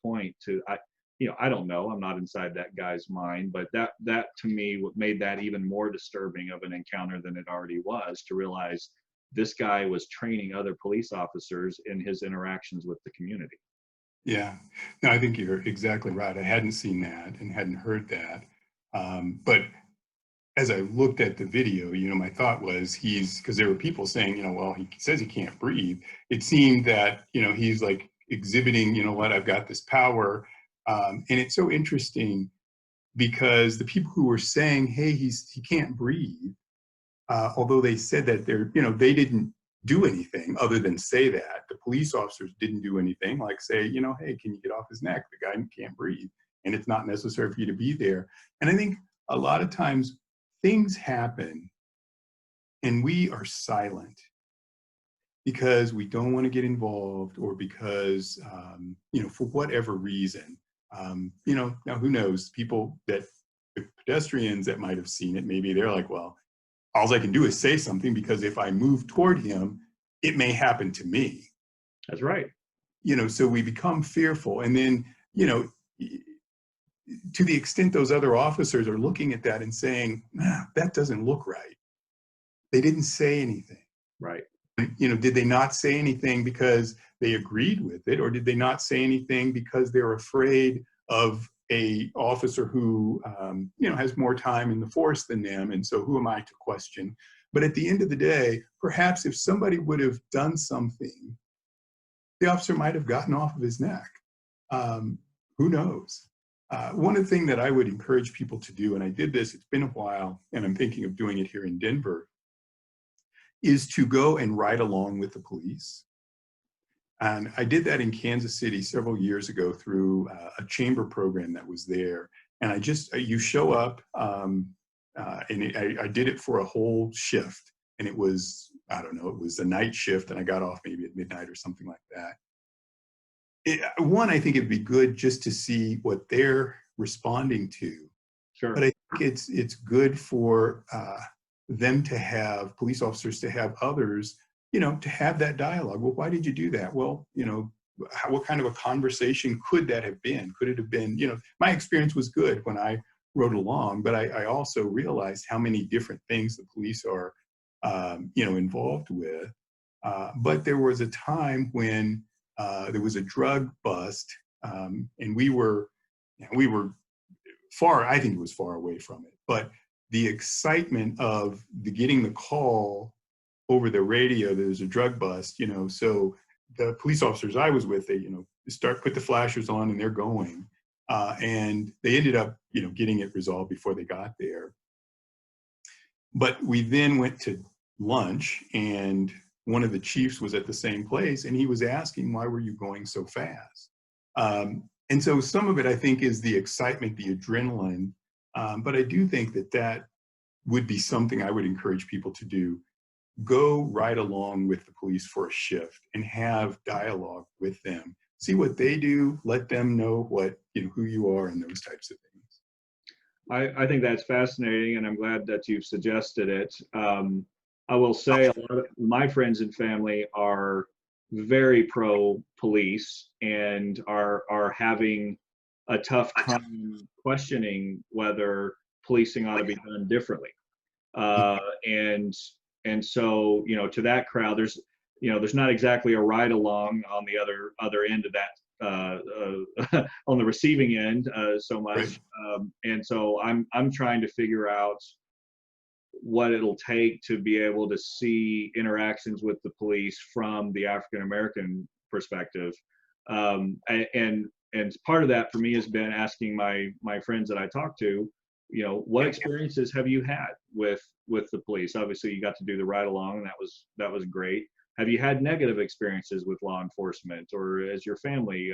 point to, I don't know, I'm not inside that guy's mind, but that to me what made that even more disturbing of an encounter than it already was, to realize this guy was training other police officers in his interactions with the community. Yeah, no, I think you're exactly right. I hadn't seen that and hadn't heard that. But as I looked at the video, my thought was because there were people saying, well, he says he can't breathe. It seemed that, he's like exhibiting, what, I've got this power. And it's so interesting because the people who were saying, hey, he can't breathe, although they said that they didn't do anything other than say that. The police officers didn't do anything like say, hey, can you get off his neck? The guy can't breathe, and it's not necessary for you to be there. And I think a lot of times things happen and we are silent because we don't want to get involved, or because, for whatever reason. Now who knows, the pedestrians that might have seen it, maybe they're like, well, all I can do is say something, because if I move toward him, it may happen to me. That's right. So we become fearful. And then, to the extent those other officers are looking at that and saying, nah, that doesn't look right, they didn't say anything. Right. Did they not say anything because they agreed with it, or did they not say anything because they're afraid of a officer who, has more time in the force than them, and so who am I to question? But at the end of the day, perhaps if somebody would have done something, the officer might have gotten off of his neck. Who knows? One thing that I would encourage people to do, and I did this, it's been a while, and I'm thinking of doing it here in Denver, is to go and ride along with the police. And I did that in Kansas City several years ago through a chamber program that was there. And you show up, and I did it for a whole shift. And it was, I don't know, it was a night shift, and I got off maybe at midnight or something like that. I think it'd be good just to see what they're responding to. Sure. But I think it's good for them to have, police officers to have others, to have that dialogue. Well, why did you do that? Well, what kind of a conversation could that have been? Could it have been, my experience was good when I rode along, but I also realized how many different things the police are, involved with. But there was a time when there was a drug bust, and we were far, I think it was far away from it, but the excitement of getting the call over the radio, there's a drug bust, so the police officers I was with, they, put the flashers on and they're going, and they ended up, getting it resolved before they got there. But we then went to lunch, and one of the chiefs was at the same place, and he was asking, why were you going so fast? And so some of it, I think, is the excitement, the adrenaline. But I do think that would be something I would encourage people to do. Go right along with the police for a shift and have dialogue with them. See what they do. Let them know who you are and those types of things. I think that's fascinating, and I'm glad that you've suggested it. I will say a lot of my friends and family are very pro-police and are having a tough time questioning whether policing ought to be done differently. And so, to that crowd, there's not exactly a ride along on the other end of that, on the receiving end, so much. Right. And so I'm trying to figure out what it'll take to be able to see interactions with the police from the African American perspective. And part of that for me has been asking my friends that I talk to, what experiences have you had with the police? Obviously, you got to do the ride along, and that was great. Have you had negative experiences with law enforcement, or as your family,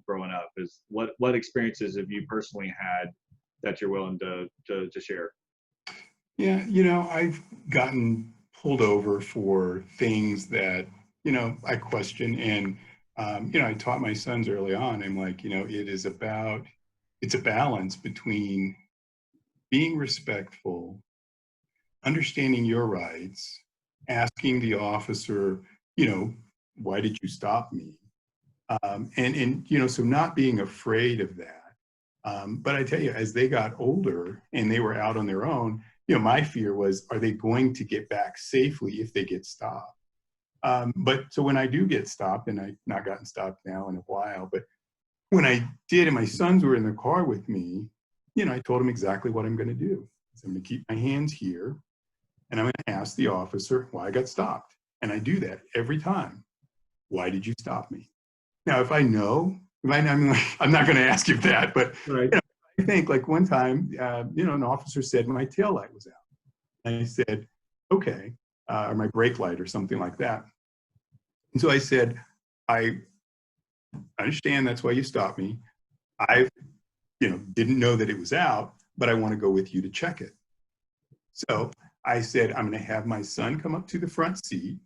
growing up? What experiences have you personally had that you're willing to share? Yeah, I've gotten pulled over for things that, I question. And, I taught my sons early on, I'm like, it's a balance between being respectful, understanding your rights, asking the officer, why did you stop me? And so not being afraid of that. But I tell you, as they got older and they were out on their own, my fear was, are they going to get back safely if they get stopped? But so when I do get stopped, and I've not gotten stopped now in a while, but when I did, and my sons were in the car with me, I told them exactly what I'm going to do. So I'm going to keep my hands here, and I'm going to ask the officer why I got stopped. And I do that every time. Why did you stop me? Now, if I know, I'm not going to ask you that, but Right. I think like one time, an officer said my tail light was out. And I said, okay, or my brake light or something like that. And so I said, I understand that's why you stopped me. I, didn't know that it was out, but I want to go with you to check it. So I said, I'm going to have my son come up to the front seat,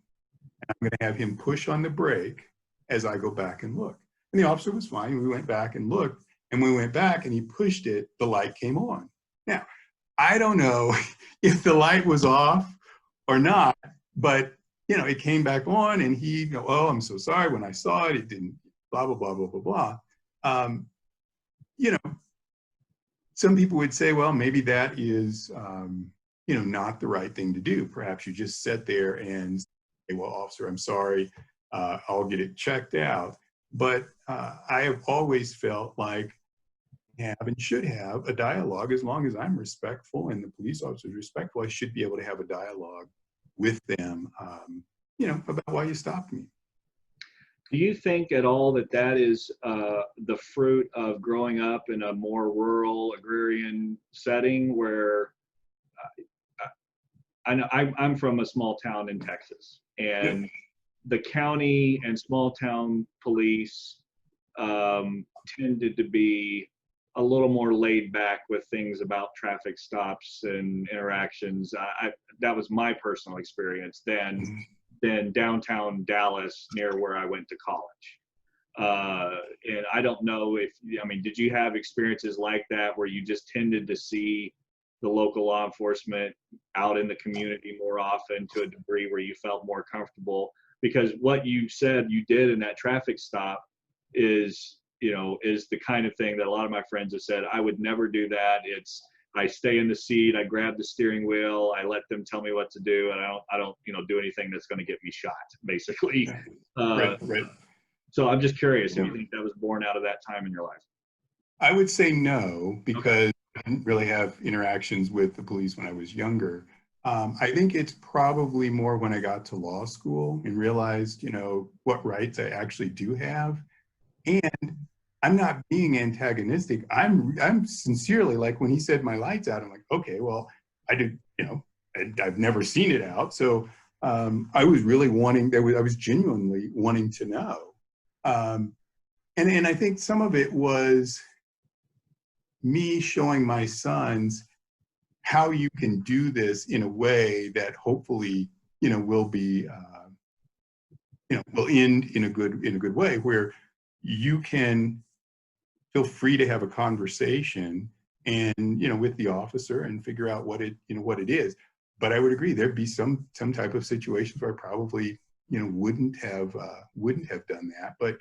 and I'm going to have him push on the brake as I go back and look. And the officer was fine. We went back and looked, and when we went back and he pushed it, the light came on. Now, I don't know if the light was off or not, but it came back on, and he go, oh, I'm so sorry. When I saw it, it didn't, blah, blah, blah, blah, blah, blah. Some people would say, well, maybe that is, not the right thing to do. Perhaps you just sit there and say, well, officer, I'm sorry. I'll get it checked out. But I have always felt like have and should have a dialogue. As long as I'm respectful and the police officer is respectful, I should be able to have a dialogue with them, about why you stopped me. Do you think at all that that is the fruit of growing up in a more rural agrarian setting where I know I'm from a small town in Texas, and the county and small town police tended to be a little more laid back with things about traffic stops and interactions. That was my personal experience than downtown Dallas near where I went to college. And I don't know did you have experiences like that where you just tended to see the local law enforcement out in the community more often to a degree where you felt more comfortable? Because what you said you did in that traffic stop is the kind of thing that a lot of my friends have said, I would never do that. I stay in the seat, I grab the steering wheel, I let them tell me what to do, and I don't do anything that's going to get me shot, basically. Right. So I'm just curious if you think that was born out of that time in your life. I would say no, because I didn't really have interactions with the police when I was younger. I think it's probably more when I got to law school and realized, what rights I actually do have. And I'm not being antagonistic. I'm sincerely, like when he said my light's out, I'm like, okay, well, I did, I've never seen it out. So I was really I was genuinely wanting to know. And I think some of it was me showing my sons how you can do this in a way that hopefully, will be, will end in a good way, where you can feel free to have a conversation and, with the officer and figure out what it is. But I would agree there'd be some type of situations where I probably, wouldn't have done that. But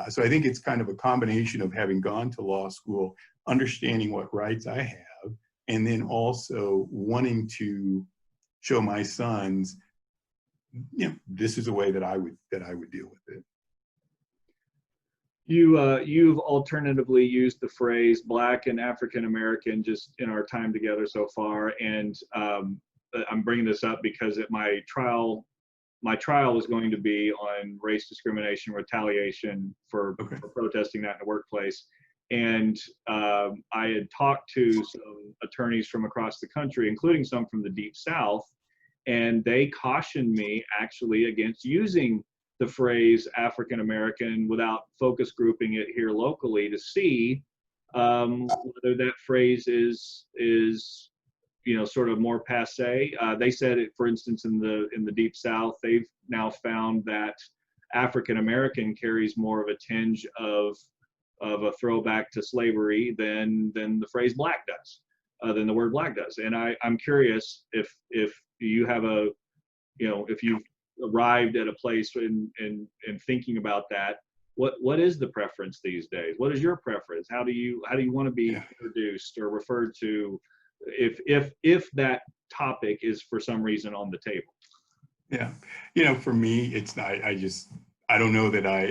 so I think it's kind of a combination of having gone to law school, understanding what rights I have, and then also wanting to show my sons, this is a way that I would deal with it. You've alternatively used the phrase Black and African American just in our time together so far, and I'm bringing this up because at my trial was going to be on race discrimination retaliation for protesting that in the workplace, and I had talked to some attorneys from across the country, including some from the Deep South, and they cautioned me actually against using the phrase African American without focus grouping it here locally to see whether that phrase is sort of more passe. They said it, for instance, in the Deep South, they've now found that African American carries more of a tinge of a throwback to slavery than the phrase Black does, than the word Black does. And I'm curious if you have if you've arrived at a place in thinking about that, what is the preference these days? What is your preference? How do you want to be introduced or referred to if that topic is for some reason on the table? Yeah, for me, it's not. I don't know that I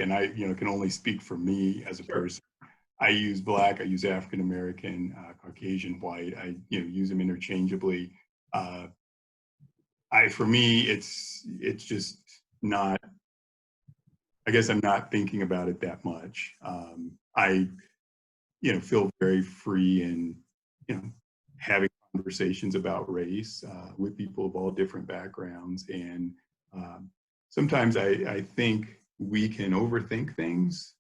can only speak for me as a person. I use Black, I use African American, Caucasian, white. I use them interchangeably. For me, it's just not. I guess I'm not thinking about it that much. I feel very free in having conversations about race with people of all different backgrounds, and sometimes I think we can overthink things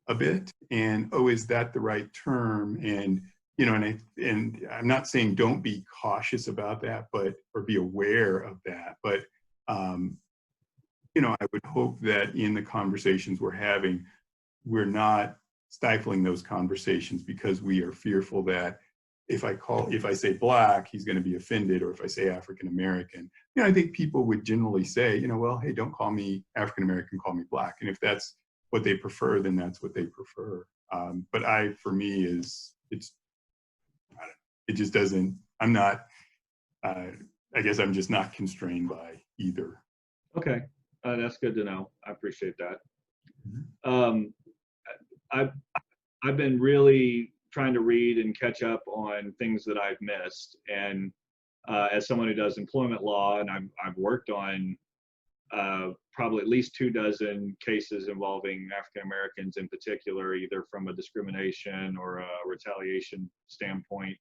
a bit, and is that the right term? And and I'm not saying don't be cautious about that, or be aware of that, but I would hope that in the conversations we're having, we're not stifling those conversations because we are fearful that if I say Black, he's going to be offended, or if I say African American, I think people would generally say, well, hey, don't call me African American, call me Black. And if that's what they prefer, then that's what they prefer. But for me, it just doesn't. I'm not. I guess I'm just not constrained by either. Okay, that's good to know. I appreciate that. Mm-hmm. I've been really trying to read and catch up on things that I've missed, and as someone who does employment law, and I've worked on probably at least 24 cases involving African Americans in particular, either from a discrimination or a retaliation standpoint.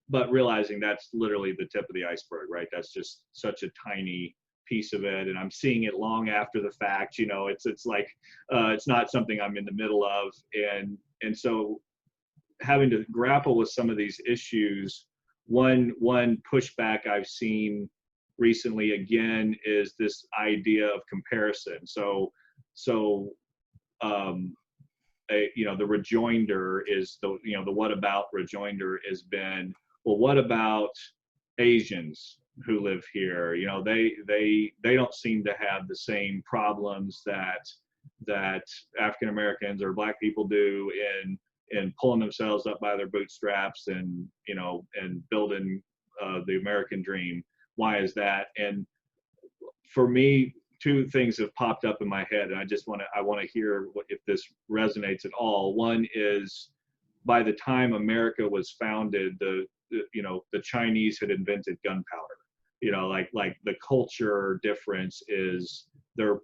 But realizing that's literally the tip of the iceberg, right? That's just such a tiny piece of it, and I'm seeing it long after the fact. It's like it's not something I'm in the middle of, and so having to grapple with some of these issues. One pushback I've seen recently again is this idea of comparison. The rejoinder is the what about rejoinder has been, well, what about Asians who live here? They don't seem to have the same problems that African Americans or Black people do in pulling themselves up by their bootstraps and building the American dream. Why is that? And for me, two things have popped up in my head, and I want to hear if this resonates at all. One is, by the time America was founded, the Chinese had invented gunpowder. Like the culture difference is they're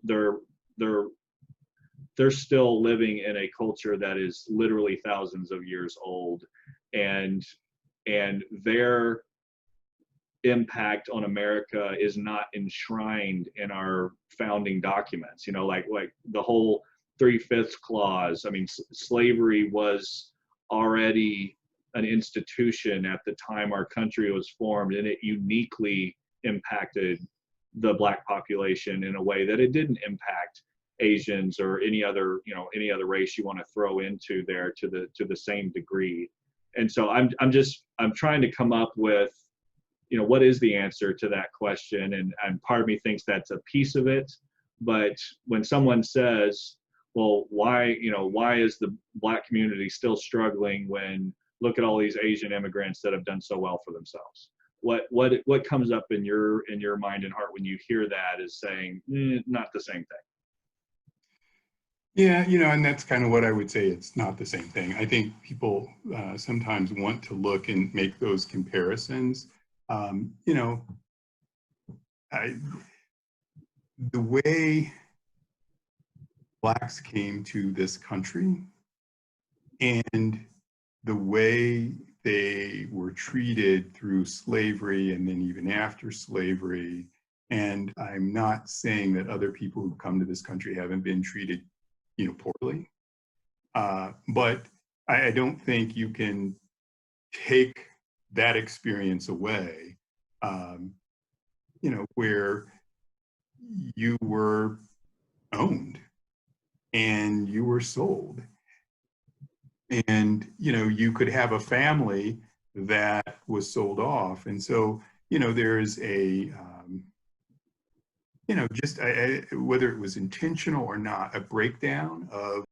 still living in a culture that is literally thousands of years old, and their impact on America is not enshrined in our founding documents. Like the whole 3/5 clause. I mean, slavery was already an institution at the time our country was formed, and it uniquely impacted the Black population in a way that it didn't impact Asians or any other race you want to throw into there to the same degree. And so I'm trying to come up with what is the answer to that question, and part of me thinks that's a piece of it. But when someone says, well, why is the Black community still struggling when look at all these Asian immigrants that have done so well for themselves? What comes up in your mind and heart when you hear that is saying not the same thing? Yeah, and that's kind of what I would say. It's not the same thing. I think people sometimes want to look and make those comparisons. The way Blacks came to this country and the way they were treated through slavery and then even after slavery, and I'm not saying that other people who come to this country haven't been treated poorly, but I don't think you can take that experience away, where you were owned and you were sold, and you could have a family that was sold off, and so there's you know, just whether it was intentional or not, a breakdown of